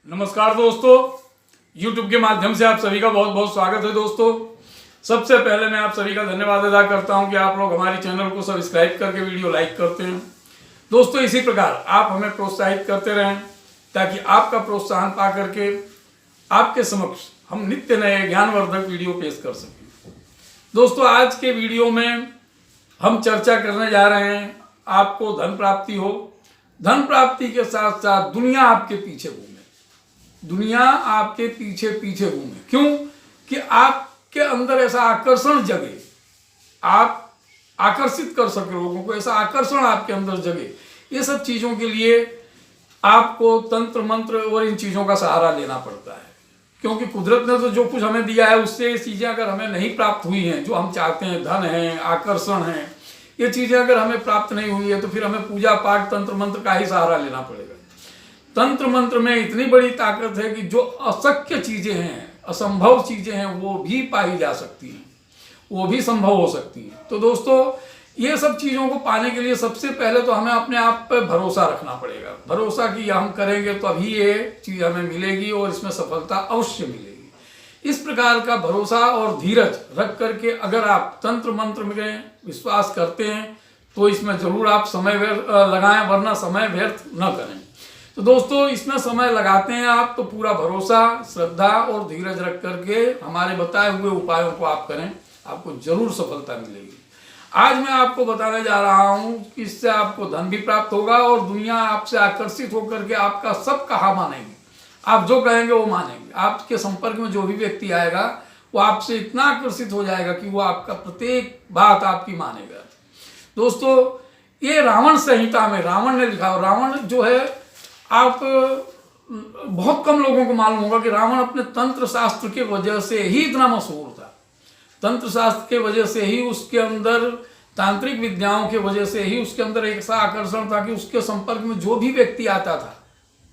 नमस्कार दोस्तों, YouTube के माध्यम से आप सभी का बहुत बहुत स्वागत है। दोस्तों, सबसे पहले मैं आप सभी का धन्यवाद अदा करता हूं कि आप लोग हमारे चैनल को सब्सक्राइब करके वीडियो लाइक करते हैं। दोस्तों, इसी प्रकार आप हमें प्रोत्साहित करते रहें ताकि आपका प्रोत्साहन पा करके आपके समक्ष हम नित्य नए ज्ञानवर्धक वीडियो पेश कर सकें। दोस्तों, आज के वीडियो में हम चर्चा करने जा रहे हैं आपको धन प्राप्ति हो, धन प्राप्ति के साथ साथ दुनिया आपके पीछे घूमे, दुनिया आपके पीछे पीछे घूमे। क्यों? कि आपके अंदर ऐसा आकर्षण जगे, आप आकर्षित कर सके लोगों को, ऐसा आकर्षण आपके अंदर जगे। ये सब चीजों के लिए आपको तंत्र मंत्र और इन चीजों का सहारा लेना पड़ता है, क्योंकि कुदरत ने तो जो कुछ हमें दिया है उससे ये चीजें अगर हमें नहीं प्राप्त हुई हैं, जो हम चाहते हैं, धन है, आकर्षण है, ये चीजें अगर हमें प्राप्त नहीं हुई है तो फिर हमें पूजा पाठ तंत्र मंत्र का ही सहारा लेना पड़ेगा। तंत्र मंत्र में इतनी बड़ी ताकत है कि जो अशक्य चीजें हैं, असंभव चीजें हैं, वो भी पाई जा सकती हैं, वो भी संभव हो सकती हैं। तो दोस्तों, ये सब चीजों को पाने के लिए सबसे पहले तो हमें अपने आप पर भरोसा रखना पड़ेगा। भरोसा कि हम करेंगे तो अभी ये चीज हमें मिलेगी और इसमें सफलता अवश्य मिलेगी। इस प्रकार का भरोसा और धीरज रख करके अगर आप तंत्र मंत्र में विश्वास करते हैं तो इसमें जरूर आप समय लगाएं, वरना समय व्यर्थ न करें। तो दोस्तों, इसमें समय लगाते हैं आप तो पूरा भरोसा, श्रद्धा और धीरज रख करके हमारे बताए हुए उपायों को आप करें, आपको जरूर सफलता मिलेगी। आज मैं आपको बताने जा रहा हूं कि इससे आपको धन भी प्राप्त होगा और दुनिया आपसे आकर्षित होकर के आपका सब कहा मानेगी। आप जो कहेंगे वो मानेंगे। आपके संपर्क में जो भी व्यक्ति आएगा वो आपसे इतना आकर्षित हो जाएगा कि वो आपका प्रत्येक बात आपकी मानेगा। दोस्तों, ये रावण संहिता में रावण ने लिखा। रावण जो है, आप बहुत कम लोगों को मालूम होगा कि रावण अपने तंत्र शास्त्र के वजह से ही इतना मशहूर था। तंत्र शास्त्र के वजह से ही, उसके अंदर तांत्रिक विद्याओं के वजह से ही उसके अंदर एक ऐसा आकर्षण था कि उसके संपर्क में जो भी व्यक्ति आता था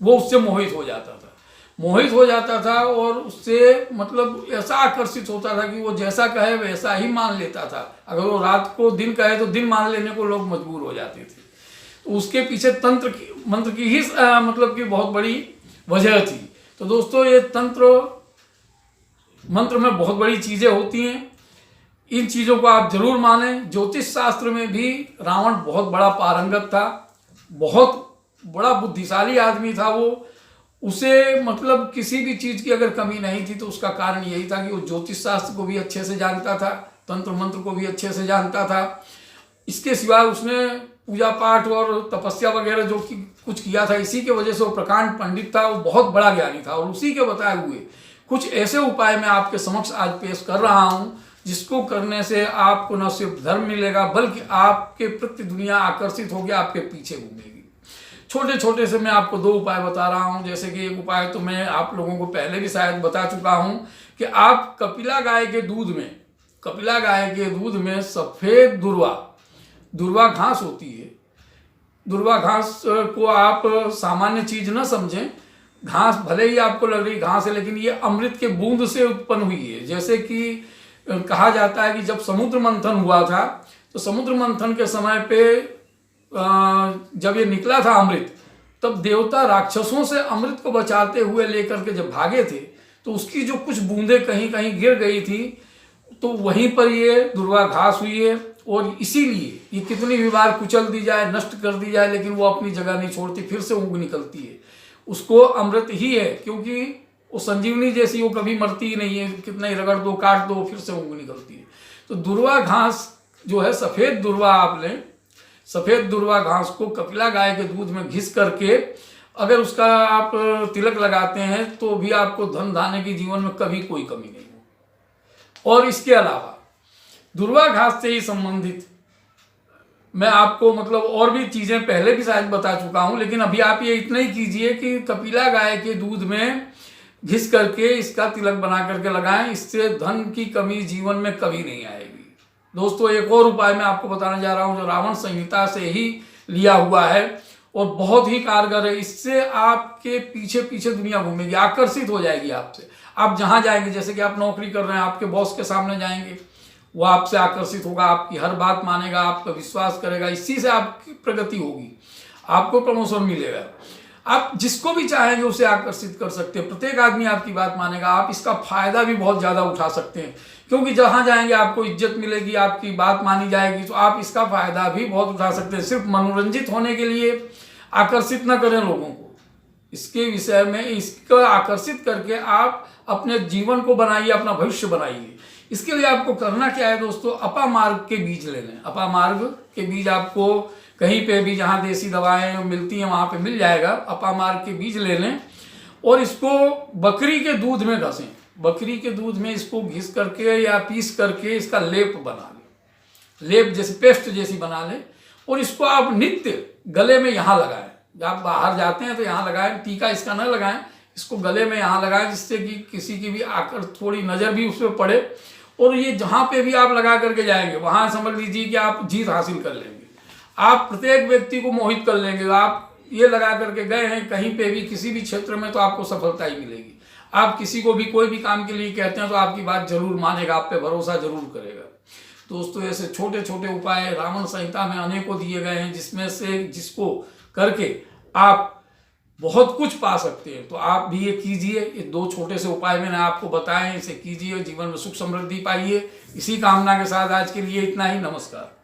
वो उससे मोहित हो जाता था और उससे मतलब ऐसा आकर्षित होता था कि वो जैसा कहे वैसा ही मान लेता था। अगर वो रात को दिन कहे तो दिन मान लेने को लोग मजबूर हो जाते थे। उसके पीछे तंत्र की मंत्र की ही मतलब कि बहुत बड़ी वजह थी। तो दोस्तों, ये तंत्र मंत्र में बहुत बड़ी चीजें होती हैं, इन चीजों को आप जरूर मानें। ज्योतिष शास्त्र में भी रावण बहुत बड़ा पारंगत था, बहुत बड़ा बुद्धिशाली आदमी था। वो उसे मतलब किसी भी चीज की अगर कमी नहीं थी तो उसका कारण यही था कि वो ज्योतिष शास्त्र को भी अच्छे से जानता था, तंत्र मंत्र को भी अच्छे से जानता था। इसके सिवाय उसने पूजा पाठ और तपस्या वगैरह जो कि कुछ किया था, इसी के वजह से वो प्रकांड पंडित था, वो बहुत बड़ा ज्ञानी था। और उसी के बताए हुए कुछ ऐसे उपाय मैं आपके समक्ष आज पेश कर रहा हूं जिसको करने से आपको न सिर्फ धर्म मिलेगा बल्कि आपके प्रति दुनिया आकर्षित होगी, आपके पीछे घूमेगी। छोटे छोटे से मैं आपको दो उपाय बता रहा हूं। जैसे कि एक उपाय तो मैं आप लोगों को पहले भी शायद बता चुका हूं कि आप कपिला गाय के दूध में सफेद दुर्वा घास होती है। दुर्वा घास को आप सामान्य चीज न समझें। घास भले ही आपको लग रही घास है, लेकिन ये अमृत के बूंद से उत्पन्न हुई है। जैसे कि कहा जाता है कि जब समुद्र मंथन हुआ था तो समुद्र मंथन के समय पे जब ये निकला था अमृत, तब देवता राक्षसों से अमृत को बचाते हुए लेकर के जब भागे थे तो उसकी जो कुछ बूंदें कहीं कहीं गिर गई थी, तो वहीं पर ये दुर्वा घास हुई है। और इसीलिए ये कितनी भी बार कुचल दी जाए, नष्ट कर दी जाए, लेकिन वो अपनी जगह नहीं छोड़ती, फिर से ऊँग निकलती है। उसको अमृत ही है, क्योंकि वो संजीवनी जैसी, वो कभी मरती ही नहीं है। कितना ही रगड़ दो, काट दो, फिर से ऊँग निकलती है। तो दुर्वा घास जो है, सफेद दुर्वा, आप लें सफेद दुर्वा घास को कपिला गाय के दूध में घिस करके अगर उसका आप तिलक लगाते हैं तो भी आपको धन धान्य की जीवन में कभी कोई कमी नहीं हो। और इसके अलावा दुर्वा घास से ही संबंधित मैं आपको मतलब और भी चीजें पहले भी शायद बता चुका हूं, लेकिन अभी आप ये इतना ही कीजिए कि कपिला गाय के दूध में घिस करके इसका तिलक बना करके लगाएं। इससे धन की कमी जीवन में कभी नहीं आएगी। दोस्तों, एक और उपाय मैं आपको बताने जा रहा हूं जो रावण संहिता से ही लिया हुआ है और बहुत ही कारगर है। इससे आपके पीछे पीछे दुनिया घूमेगी, आकर्षित हो जाएगी आपसे। आप जहां जाएंगे, जैसे कि आप नौकरी कर रहे हैं, आपके बॉस के सामने जाएंगे, वो आपसे आकर्षित होगा, आपकी हर बात मानेगा, आप पर विश्वास करेगा। इसी से आपकी प्रगति होगी, आपको प्रमोशन मिलेगा। आप जिसको भी चाहेंगे उसे आकर्षित कर सकते हैं। प्रत्येक आदमी आपकी बात मानेगा। आप इसका फायदा भी बहुत ज़्यादा उठा सकते हैं, क्योंकि जहाँ जाएंगे आपको इज्जत मिलेगी, आपकी बात मानी जाएगी, तो आप इसका फायदा भी बहुत उठा सकते हैं। सिर्फ मनोरंजित होने के लिए आकर्षित न करें लोगों को, इसके विषय में इसको आकर्षित करके आप अपने जीवन को बनाइए, अपना भविष्य बनाइए। इसके लिए आपको करना क्या है दोस्तों, अपामार्ग के बीज ले लें। अपामार्ग के बीज आपको कहीं पे भी जहाँ देसी दवाएं मिलती हैं वहाँ पे मिल जाएगा। अपामार्ग के बीज ले लें और इसको बकरी के दूध में घसें। बकरी के दूध में इसको घिस करके या पीस करके इसका लेप बना लें, लेप जैसे पेस्ट जैसी बना लें, और इसको आप नित्य गले में यहाँ लगाएं। जब आप बाहर जाते हैं तो यहाँ लगाएं, टीका इसका न लगाएं, इसको गले में यहाँ लगाएं, जिससे कि किसी की भी आकर थोड़ी नज़र भी उस पर पड़े, और ये जहाँ पे भी आप लगा करके जाएंगे वहाँ समझ लीजिए कि आप जीत हासिल कर लेंगे। आप प्रत्येक व्यक्ति को मोहित कर लेंगे। आप ये लगा करके गए हैं कहीं पे भी, किसी भी क्षेत्र में, तो आपको सफलता ही मिलेगी। आप किसी को भी कोई भी काम के लिए कहते हैं तो आपकी बात जरूर मानेगा, आप पे भरोसा जरूर करेगा। दोस्तों, ऐसे छोटे छोटे उपाय रावण संहिता में अनेकों दिए गए हैं, जिसमें से जिसको करके आप बहुत कुछ पा सकते हैं। तो आप भी ये कीजिए। ये 2 छोटे से उपाय मैंने आपको बताए, इसे कीजिए, जीवन में सुख समृद्धि पाइए। इसी कामना के साथ आज के लिए इतना ही। नमस्कार।